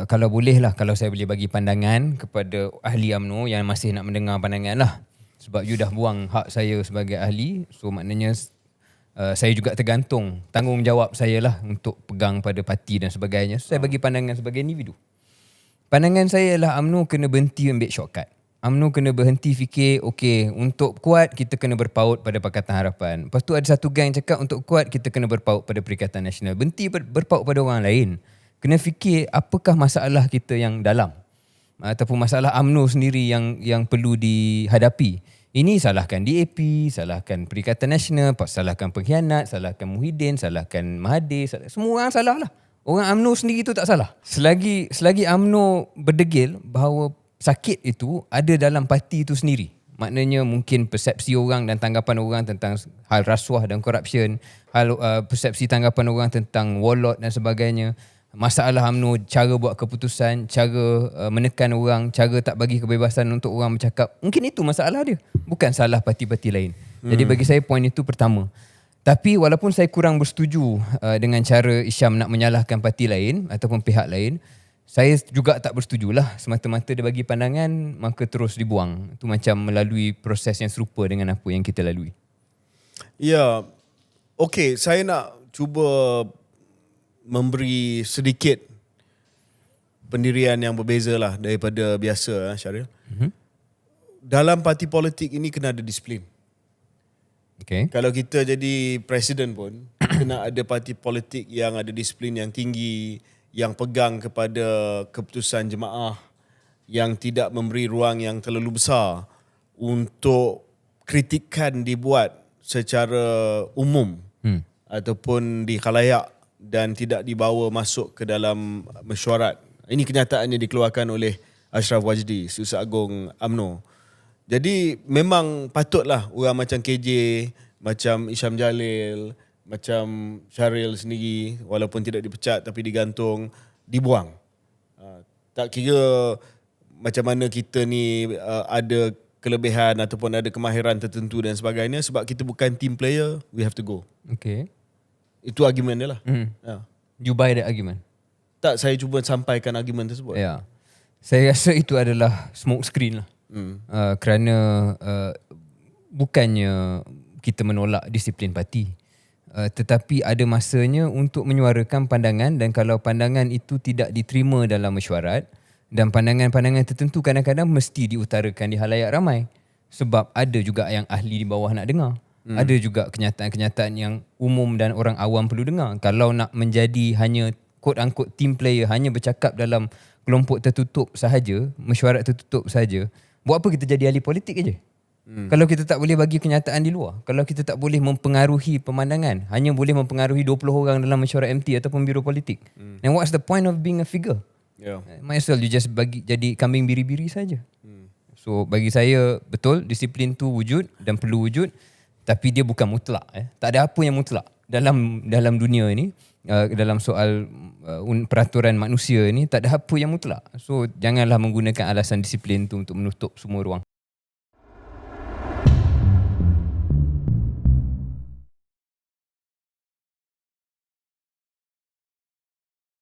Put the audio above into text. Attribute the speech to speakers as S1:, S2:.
S1: kalau boleh lah, kalau saya boleh bagi pandangan kepada ahli UMNO yang masih nak mendengar pandangan lah. Sebab you dah buang hak saya sebagai ahli, so maknanya saya juga tergantung tanggungjawab saya lah untuk pegang pada parti dan sebagainya. So, saya bagi pandangan sebagai individu. Pandangan saya ialah UMNO kena berhenti ambil shortcut. UMNO kena berhenti fikir, okay, untuk kuat kita kena berpaut pada Pakatan Harapan. Lepas tu ada satu gang yang cakap untuk kuat kita kena berpaut pada Perikatan Nasional. Berhenti berpaut pada orang lain. Kena fikir apakah masalah kita yang dalam. Ataupun masalah UMNO sendiri yang perlu dihadapi. Ini salahkan DAP, salahkan Perikatan Nasional, salahkan pengkhianat, salahkan Muhyiddin, salahkan Mahathir, semua orang salah lah. Orang UMNO sendiri tu tak salah. Selagi UMNO berdegil bahawa sakit itu ada dalam parti itu sendiri. Maknanya mungkin persepsi orang dan tanggapan orang tentang hal rasuah dan corruption, persepsi tanggapan orang tentang warlord dan sebagainya, masalah UMNO, cara buat keputusan, cara menekan orang, cara tak bagi kebebasan untuk orang bercakap. Mungkin itu masalah dia. Bukan salah parti-parti lain. Jadi bagi saya poin itu pertama. Tapi walaupun saya kurang bersetuju dengan cara Hisham nak menyalahkan parti lain ataupun pihak lain, saya juga tak bersetujulah semata-mata dia bagi pandangan maka terus dibuang. Itu macam melalui proses yang serupa dengan apa yang kita lalui.
S2: Ya, okey, saya nak cuba memberi sedikit pendirian yang berbeza lah daripada biasa, Syaril. Dalam parti politik ini kena ada disiplin.
S1: Okay.
S2: Kalau kita jadi presiden pun, kena ada parti politik yang ada disiplin yang tinggi, yang pegang kepada keputusan jemaah, yang tidak memberi ruang yang terlalu besar untuk kritikan dibuat secara umum ataupun di khalayak dan tidak dibawa masuk ke dalam mesyuarat. Ini kenyataan yang dikeluarkan oleh Ashraf Wajdi, Setiausaha Agung UMNO. Jadi memang patutlah orang macam KJ, macam Hisham Jalil, macam Syaril sendiri, walaupun tidak dipecat tapi digantung, dibuang. Tak kira macam mana kita ni ada kelebihan ataupun ada kemahiran tertentu dan sebagainya, sebab kita bukan team player, we have to go.
S1: Okay.
S2: Itu argument dia lah.
S1: You buy that argument?
S2: Tak, saya cuba sampaikan argument tersebut.
S1: Ya. Saya rasa itu adalah smoke screen lah. Kerana bukannya kita menolak disiplin parti, tetapi ada masanya untuk menyuarakan pandangan, dan kalau pandangan itu tidak diterima dalam mesyuarat dan pandangan-pandangan tertentu kadang-kadang mesti diutarakan di halayak ramai, sebab ada juga yang ahli di bawah nak dengar. Ada juga kenyataan-kenyataan yang umum dan orang awam perlu dengar. Kalau nak menjadi hanya quote-unquote team player, hanya bercakap dalam kelompok tertutup sahaja, mesyuarat tertutup sahaja, buat apa kita jadi ahli politik aja? Kalau kita tak boleh bagi kenyataan di luar, kalau kita tak boleh mempengaruhi pemandangan, hanya boleh mempengaruhi 20 orang dalam mesyuarat MT ataupun biro politik, then what's the point of being a figure? Might as well you just bagi jadi kambing biri-biri saja. So bagi saya betul disiplin tu wujud dan perlu wujud, tapi dia bukan mutlak. Tak ada apa yang mutlak dalam dunia ini. Dalam soal peraturan manusia ni tak ada apa yang mutlak. So janganlah menggunakan alasan disiplin tu untuk menutup semua ruang.